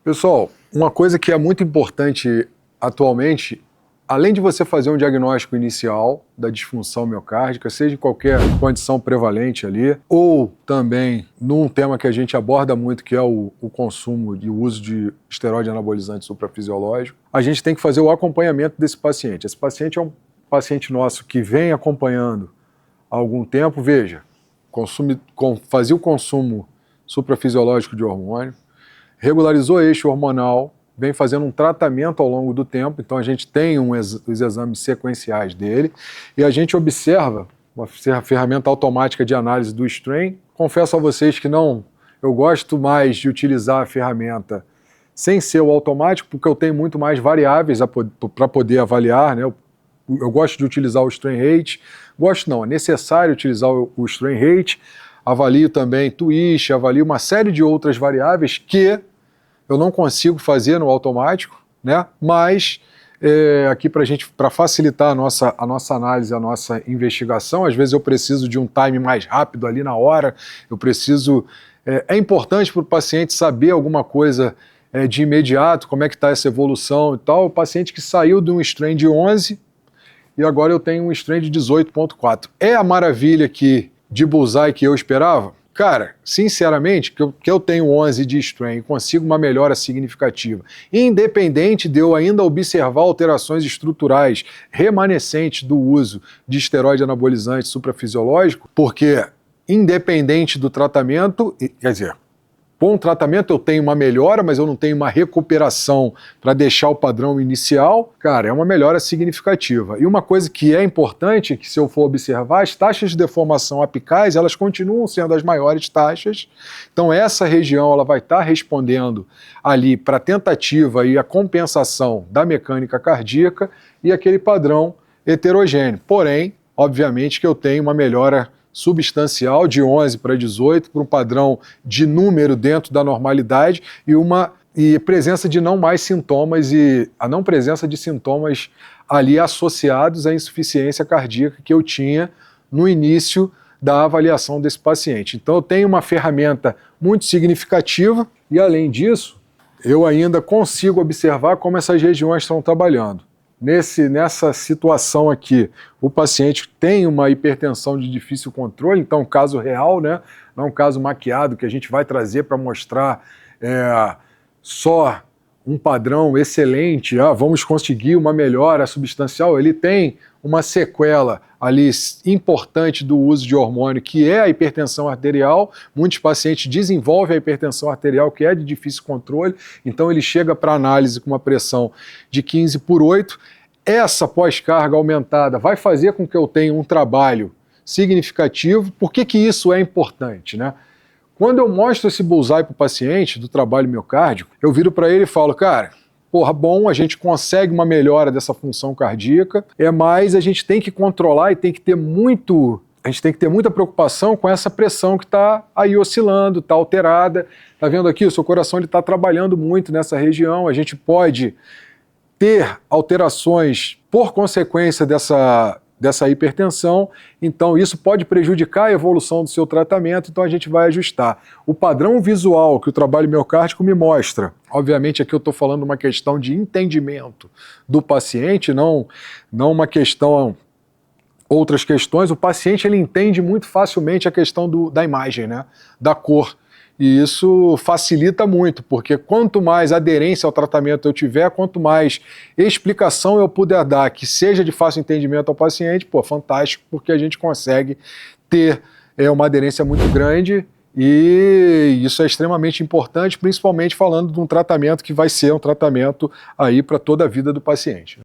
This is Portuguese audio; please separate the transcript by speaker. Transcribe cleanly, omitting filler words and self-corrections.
Speaker 1: Pessoal, uma coisa que é muito importante atualmente, além de você fazer um diagnóstico inicial da disfunção miocárdica, seja em qualquer condição prevalente ali, ou também num tema que a gente aborda muito, que é o consumo e o uso de esteroide anabolizante suprafisiológico, a gente tem que fazer o acompanhamento desse paciente. Esse paciente é um paciente nosso que vem acompanhando há algum tempo, veja, fazia o consumo suprafisiológico de hormônio, regularizou eixo hormonal, vem fazendo um tratamento ao longo do tempo, então a gente tem os exames sequenciais dele e a gente observa uma ferramenta automática de análise do strain. Confesso a vocês que eu gosto mais de utilizar a ferramenta sem ser o automático, porque eu tenho muito mais variáveis para poder avaliar, né? Eu gosto de utilizar o strain rate, é necessário utilizar o strain rate, avalio também twist, avalio uma série de outras variáveis que eu não consigo fazer no automático, né? Mas aqui para facilitar a nossa análise, a nossa investigação, às vezes eu preciso de um time mais rápido ali na hora, é importante para o paciente saber alguma coisa de imediato, como é que está essa evolução e tal. O paciente que saiu de um strain de 11 e agora eu tenho um strain de 18.4. É a maravilha de bullseye que eu esperava? Cara, sinceramente, que eu tenho 11 de strain e consigo uma melhora significativa, independente de eu ainda observar alterações estruturais remanescentes do uso de esteroide anabolizante suprafisiológico, porque independente do tratamento, quer dizer, com o tratamento eu tenho uma melhora, mas eu não tenho uma recuperação para deixar o padrão inicial, cara, é uma melhora significativa. E uma coisa que é importante, que se eu for observar, as taxas de deformação apicais, elas continuam sendo as maiores taxas, então essa região ela vai estar respondendo ali para a tentativa e a compensação da mecânica cardíaca e aquele padrão heterogêneo. Porém, obviamente que eu tenho uma melhora substancial de 11 para 18, para um padrão de número dentro da normalidade e presença de não mais sintomas e a não presença de sintomas ali associados à insuficiência cardíaca que eu tinha no início da avaliação desse paciente. Então eu tenho uma ferramenta muito significativa e além disso, eu ainda consigo observar como essas regiões estão trabalhando. Nessa situação aqui, o paciente tem uma hipertensão de difícil controle, então um caso real, né? Não um caso maquiado que a gente vai trazer para mostrar só um padrão excelente, vamos conseguir uma melhora substancial. Ele tem uma sequela ali importante do uso de hormônio, que é a hipertensão arterial. Muitos pacientes desenvolvem a hipertensão arterial, que é de difícil controle, então ele chega para análise com uma pressão de 15/8. Essa pós-carga aumentada vai fazer com que eu tenha um trabalho significativo. Por que isso é importante, né? Quando eu mostro esse bullseye para o paciente do trabalho miocárdico, eu viro para ele e falo, cara, bom, a gente consegue uma melhora dessa função cardíaca, mas a gente tem que controlar e tem que ter muita preocupação com essa pressão que está aí oscilando, está alterada. Está vendo aqui? O seu coração está trabalhando muito nessa região, a gente pode ter alterações por consequência dessa hipertensão, então isso pode prejudicar a evolução do seu tratamento, então a gente vai ajustar. O padrão visual que o trabalho miocárdico me mostra, obviamente aqui eu estou falando uma questão de entendimento do paciente, não uma questão, outras questões, o paciente ele entende muito facilmente a questão da imagem, né, da cor. E isso facilita muito, porque quanto mais aderência ao tratamento eu tiver, quanto mais explicação eu puder dar, que seja de fácil entendimento ao paciente, fantástico, porque a gente consegue ter uma aderência muito grande e isso é extremamente importante, principalmente falando de um tratamento que vai ser um tratamento aí para toda a vida do paciente.